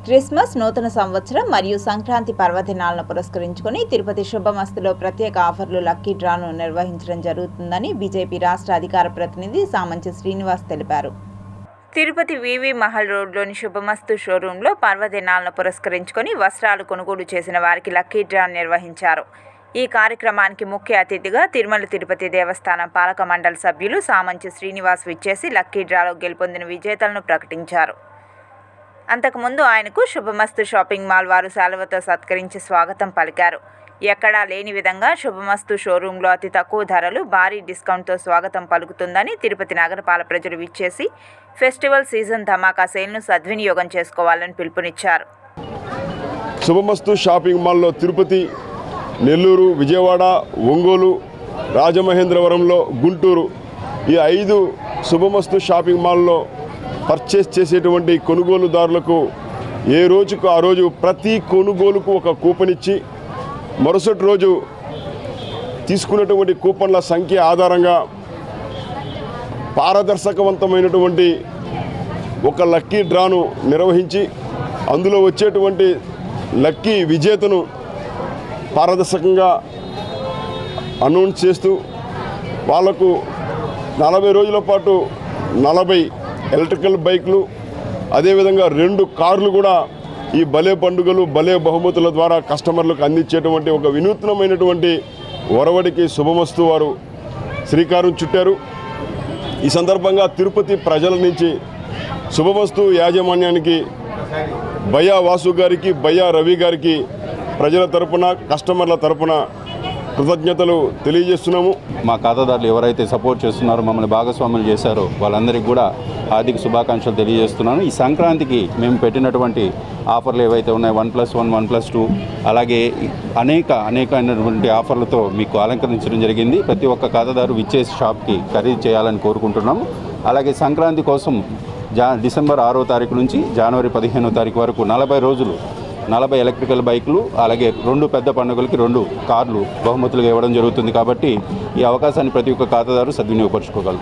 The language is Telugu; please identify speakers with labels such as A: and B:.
A: క్రిస్మస్, నూతన సంవత్సరం మరియు సంక్రాంతి పర్వదినాలను పురస్కరించుకుని తిరుపతి శుభమస్తులో ప్రత్యేక ఆఫర్లు లక్కీ డ్రాను నిర్వహించడం జరుగుతుందని బీజేపీ రాష్ట్ర అధికార ప్రతినిధి సామంచి శ్రీనివాస్ తెలిపారు. తిరుపతి వివి మహల్ రోడ్లోని శుభమస్తు షోరూంలో పర్వదినాలను పురస్కరించుకుని వస్త్రాలు కొనుగోలు చేసిన వారికి లక్కీ డ్రా నిర్వహించారు. ఈ కార్యక్రమానికి ముఖ్య అతిథిగా తిరుమల తిరుపతి దేవస్థానం పాలక మండలి సభ్యులు సామంచి శ్రీనివాస్ విచ్చేసి లక్కీ డ్రాలో గెలుపొందిన విజేతలను ప్రకటించారు. అంతకుముందు ఆయనకు శుభమస్తు షాపింగ్ మాల్ వారు శాలువతో సత్కరించి స్వాగతం పలికారు. ఎక్కడా లేని విధంగా శుభమస్తు షోరూంలో అతి తక్కువ ధరలు, భారీ డిస్కౌంట్తో స్వాగతం పలుకుతుందని తిరుపతి నగరపాలక ప్రజలు విచ్చేసి ఫెస్టివల్ సీజన్ ధమాకా సేల్ను సద్వినియోగం చేసుకోవాలని పిలుపునిచ్చారు.
B: శుభమస్తు షాపింగ్ మాల్లో తిరుపతి, నెల్లూరు, విజయవాడ, ఒంగోలు, రాజమహేంద్రవరంలో, గుంటూరు ఈ 5 శుభమస్తు షాపింగ్ మాల్లో పర్చేస్ చేసేటువంటి కొనుగోలుదారులకు ఏ రోజుకు ఆ రోజు ప్రతి కొనుగోలుకు ఒక కూపన్ ఇచ్చి మరుసటి రోజు తీసుకున్నటువంటి కూపన్ల సంఖ్య ఆధారంగా పారదర్శకవంతమైనటువంటి ఒక లక్కీ డ్రాను నిర్వహించి అందులో వచ్చేటువంటి లక్కీ విజేతను పారదర్శకంగా అనౌన్స్ చేస్తూ వాళ్లకు 40 రోజుల పాటు 40 ఎలక్ట్రికల్ బైక్లు, అదేవిధంగా 2 కార్లు కూడా ఈ భలే పండుగలు, భలే బహుమతుల ద్వారా కస్టమర్లకు అందించేటువంటి ఒక వినూత్నమైనటువంటి ఒరవడికి శుభమస్తు వారు శ్రీకారం చుట్టారు. ఈ సందర్భంగా తిరుపతి ప్రజల నుంచి శుభమస్తు యాజమాన్యానికి, బయ్యా వాసు గారికి, బయ్యా రవి గారికి ప్రజల తరపున, కస్టమర్ల తరపున కృతజ్ఞతలు తెలియజేస్తున్నాము.
C: మా ఖాతాదారులు ఎవరైతే సపోర్ట్ చేస్తున్నారో, మమ్మల్ని భాగస్వాములు చేశారో వాళ్ళందరికీ కూడా హార్దిక శుభాకాంక్షలు తెలియజేస్తున్నాను. ఈ సంక్రాంతికి మేము పెట్టినటువంటి ఆఫర్లు ఏవైతే ఉన్నాయో 1+1, 1+2 అలాగే అనేకమైనటువంటి ఆఫర్లతో మీకు అలంకరించడం జరిగింది. ప్రతి ఒక్క ఖాతాదారు విచ్చేసి షాప్కి ఖరీదు చేయాలని కోరుకుంటున్నాము. అలాగే సంక్రాంతి కోసం డిసెంబర్ 6వ తారీఖు నుంచి జనవరి 15వ తారీఖు వరకు 40 రోజులు 40 ఎలక్ట్రికల్ బైకులు, అలాగే 2 పెద్ద పండుగలకి 2 కార్లు బహుమతులుగా ఇవ్వడం జరుగుతుంది. కాబట్టి ఈ అవకాశాన్ని ప్రతి ఒక్క ఖాతాదారు సద్వినియోగపరచుకోగలరు.